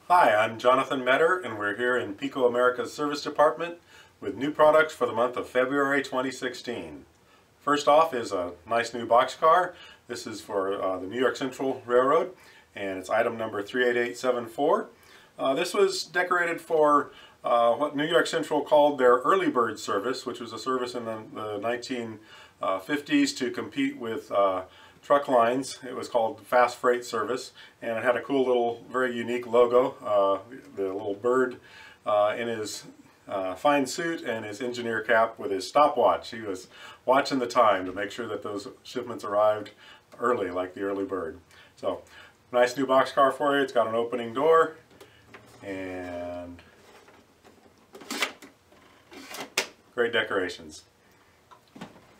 Hi, I'm Jonathan Metter, and we're here in PIKO America's service department with new products for the month of February 2016. First off is a nice new boxcar. This is for the New York Central Railroad, and it's item number 38874. This was decorated for what New York Central called their early bird service, which was a service in the 1950s to compete with truck lines. It was called Fast Freight Service, and it had a cool little, very unique logo. The little bird in his fine suit and his engineer cap with his stopwatch. He was watching the time to make sure that those shipments arrived early, like the early bird. So, nice new boxcar for you. It's got an opening door and great decorations.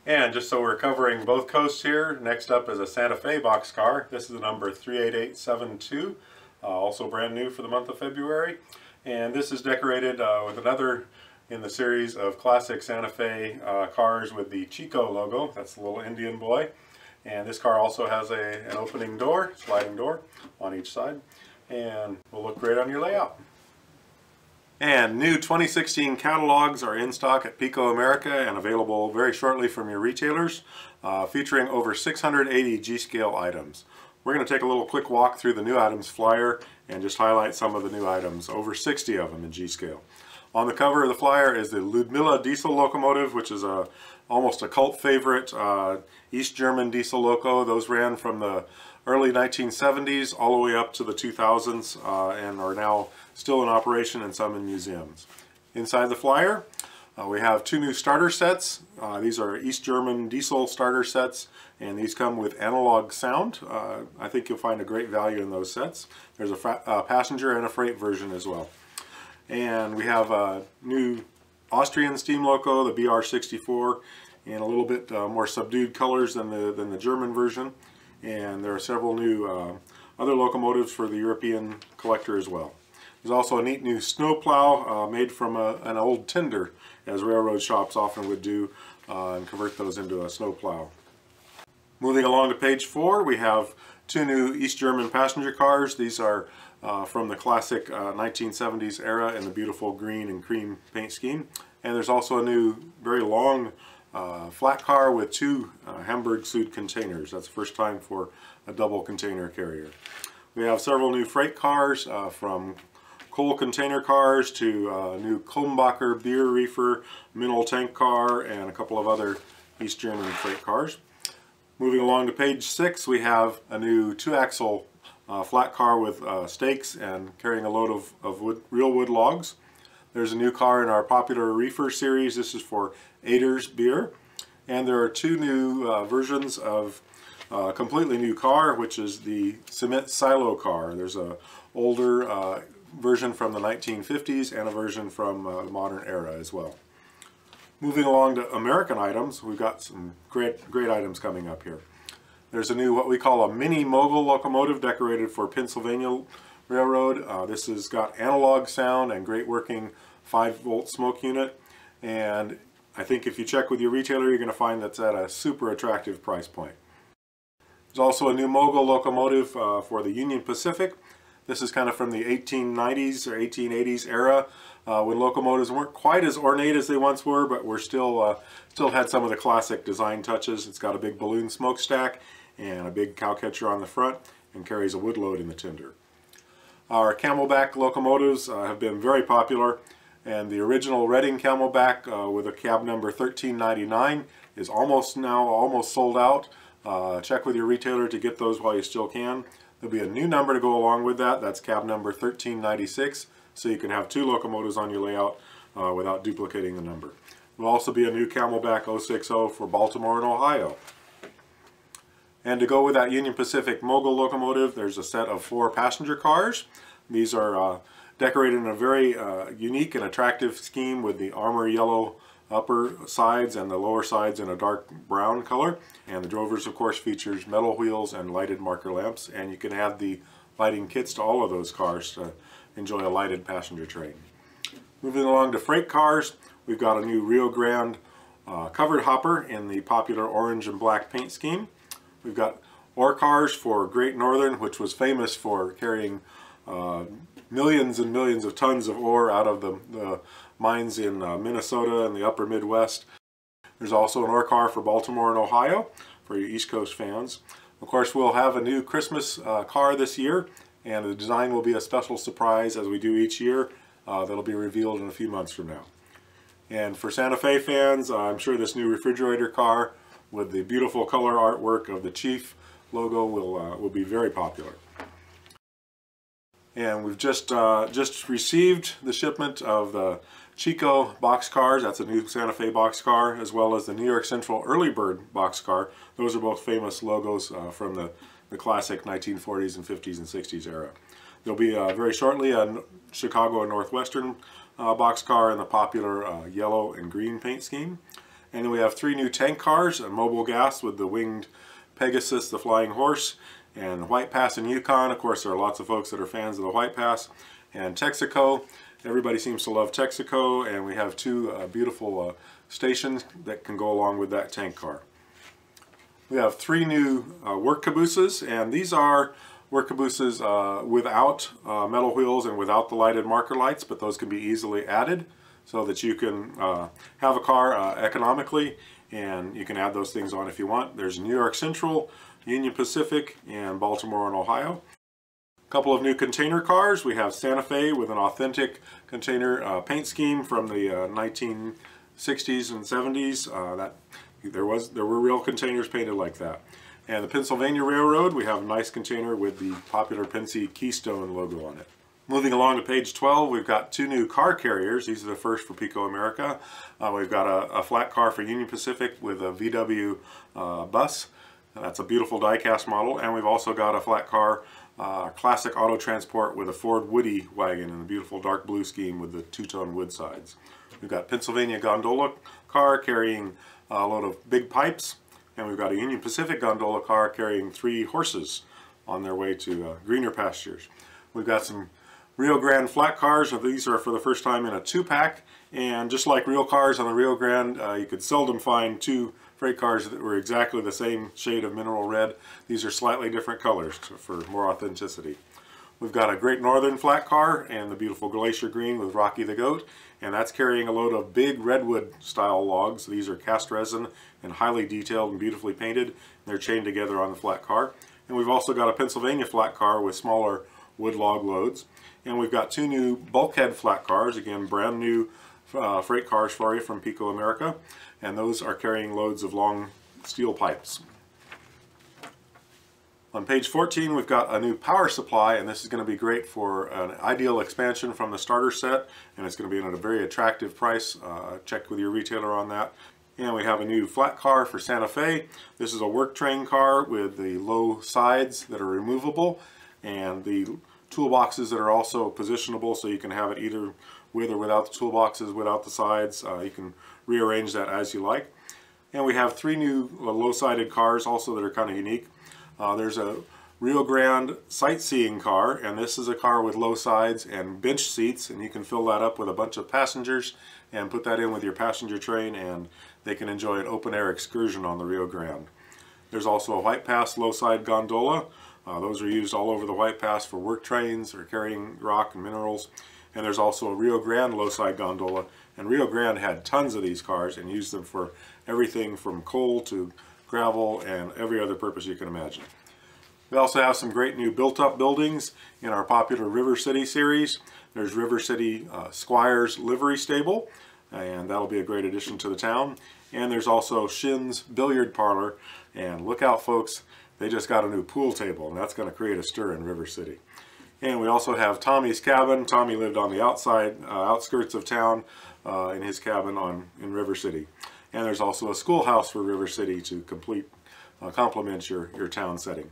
And just so we're covering both coasts here, next up is a Santa Fe boxcar. This is the number 38872, also brand new for the month of February. And this is decorated with another in the series of classic Santa Fe cars with the Chico logo. That's the little Indian boy. And this car also has an opening door, sliding door on each side, and will look great on your layout. And new 2016 catalogs are in stock at PIKO America and available very shortly from your retailers, featuring over 680 G-Scale items. We're going to take a little quick walk through the new items flyer and just highlight some of the new items, over 60 of them in G-Scale. On the cover of the flyer is the Ludmilla diesel locomotive, which is almost a cult favorite East German diesel loco. Those ran from the early 1970s all the way up to the 2000s and are now still in operation and some in museums. Inside the flyer we have two new starter sets. These are East German diesel starter sets, and these come with analog sound. I think you'll find a great value in those sets. There's a passenger and a freight version as well. And we have a new Austrian steam loco, the BR64, in a little bit more subdued colors than the German version. And there are several new other locomotives for the European collector as well. There's also a neat new snowplow made from an old tinder, as railroad shops often would do, and convert those into a snowplow. Moving along to page 4, we have two new East German passenger cars. These are from the classic 1970s era in the beautiful green and cream paint scheme. And there's also a new, very long flat car with two Hamburg Süd containers. That's the first time for a double container carrier. We have several new freight cars, from coal container cars to new Kulmbacher beer reefer, mineral tank car, and a couple of other East German freight cars. Moving along to page 6, we have a new two-axle flat car with stakes and carrying a load of real wood logs. There's a new car in our popular reefer series. This is for Ader's beer. And there are two new versions of a completely new car, which is the cement silo car. There's an older version from the 1950s and a version from the modern era as well. Moving along to American items, we've got some great items coming up here. There's a new, what we call a mini mogul locomotive decorated for Pennsylvania Railroad. This has got analog sound and great working 5-volt smoke unit, and I think if you check with your retailer, you're going to find that's at a super attractive price point. There's also a new mogul locomotive for the Union Pacific. This is kind of from the 1890s or 1880s era, when locomotives weren't quite as ornate as they once were, but were still had some of the classic design touches. It's got a big balloon smokestack and a big cow catcher on the front, and carries a wood load in the tender. Our camelback locomotives have been very popular, and the original Reading camelback with a cab number 1399 is almost sold out. Check with your retailer to get those while you still can. There'll be a new number to go along with that. That's cab number 1396, so you can have two locomotives on your layout without duplicating the number. There'll also be a new camelback 060 for Baltimore and Ohio. And to go with that Union Pacific mogul locomotive, there's a set of 4 passenger cars. These are decorated in a very unique and attractive scheme with the armor yellow upper sides and the lower sides in a dark brown color. And the drovers, of course, features metal wheels and lighted marker lamps, and you can add the lighting kits to all of those cars to enjoy a lighted passenger train. Moving along to freight cars, we've got a new Rio Grande covered hopper in the popular orange and black paint scheme. We've got ore cars for Great Northern, which was famous for carrying millions and millions of tons of ore out of the mines in Minnesota and the upper Midwest. There's also an ore car for Baltimore and Ohio for your East Coast fans. Of course, we'll have a new Christmas car this year, and the design will be a special surprise as we do each year. That'll be revealed in a few months from now. And for Santa Fe fans, I'm sure this new refrigerator car with the beautiful color artwork of the Chief logo will be very popular. And we've just received the shipment of the Chico boxcars. That's a new Santa Fe boxcar, as well as the New York Central Early Bird boxcar. Those are both famous logos from the classic 1940s and 50s and 60s era. There'll be very shortly a Chicago and Northwestern boxcar in the popular yellow and green paint scheme. And then we have 3 new tank cars, a Mobile Gas with the winged Pegasus, the flying horse, and White Pass and Yukon. Of course, there are lots of folks that are fans of the White Pass. And Texaco. Everybody seems to love Texaco, and we have 2 beautiful stations that can go along with that tank car. We have 3 new work cabooses, and these are work cabooses without metal wheels and without the lighted marker lights, but those can be easily added so that you can have a car economically, and you can add those things on if you want. There's New York Central, Union Pacific, and Baltimore and Ohio. A couple of new container cars. We have Santa Fe with an authentic container paint scheme from the 1960s and 70s. There were real containers painted like that. And the Pennsylvania Railroad, we have a nice container with the popular Pennsy Keystone logo on it. Moving along to page 12, we've got 2 new car carriers. These are the first for PIKO America. We've got a flat car for Union Pacific with a VW bus. That's a beautiful die-cast model. And we've also got a flat car, classic auto transport with a Ford Woody wagon in a beautiful dark blue scheme with the 2-tone wood sides. We've got Pennsylvania gondola car carrying a load of big pipes. And we've got a Union Pacific gondola car carrying 3 horses on their way to greener pastures. We've got some Rio Grande flat cars. These are for the first time in a 2-pack. And just like real cars on the Rio Grande, you could seldom find 2 freight cars that were exactly the same shade of mineral red. These are slightly different colors for more authenticity. We've got a Great Northern flat car and the beautiful Glacier Green with Rocky the Goat, and that's carrying a load of big redwood style logs. These are cast resin and highly detailed and beautifully painted. They're chained together on the flat car. And we've also got a Pennsylvania flat car with smaller wood log loads. And we've got 2 new bulkhead flat cars, again brand new freight cars for you from PIKO America, and those are carrying loads of long steel pipes. On page 14, we've got a new power supply, and this is going to be great for an ideal expansion from the starter set, and it's going to be at a very attractive price. Check with your retailer on that. And we have a new flat car for Santa Fe. This is a work train car with the low sides that are removable, and the toolboxes that are also positionable, so you can have it either with or without the toolboxes, without the sides. You can rearrange that as you like. And we have 3 new low-sided cars also that are kind of unique. There's a Rio Grande sightseeing car, and this is a car with low sides and bench seats, and you can fill that up with a bunch of passengers and put that in with your passenger train, and they can enjoy an open-air excursion on the Rio Grande. There's also a White Pass low-side gondola. Those are used all over the White Pass for work trains or carrying rock and minerals. And there's also a Rio Grande low-side gondola, and Rio Grande had tons of these cars and used them for everything from coal to gravel and every other purpose you can imagine. We also have some great new built-up buildings in our popular River City series. There's River City Squire's Livery Stable, and that'll be a great addition to the town. And there's also Shin's Billiard Parlor, and look out folks, they just got a new pool table, and that's going to create a stir in River City. And we also have Tommy's Cabin. Tommy lived on the outskirts of town in his cabin in River City. And there's also a schoolhouse for River City to complement your town setting.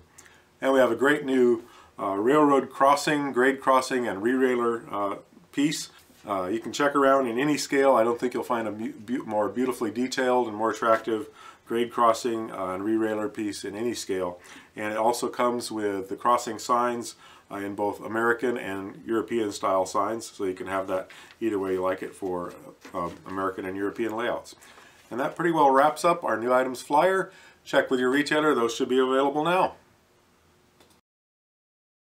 And we have a great new railroad crossing, grade crossing, and re-railer piece. You can check around in any scale. I don't think you'll find a more beautifully detailed and more attractive grade crossing and re-railer piece in any scale. And it also comes with the crossing signs in both American and European style signs, so you can have that either way you like it for American and European layouts. And that pretty well wraps up our new items flyer. Check with your retailer. Those should be available now.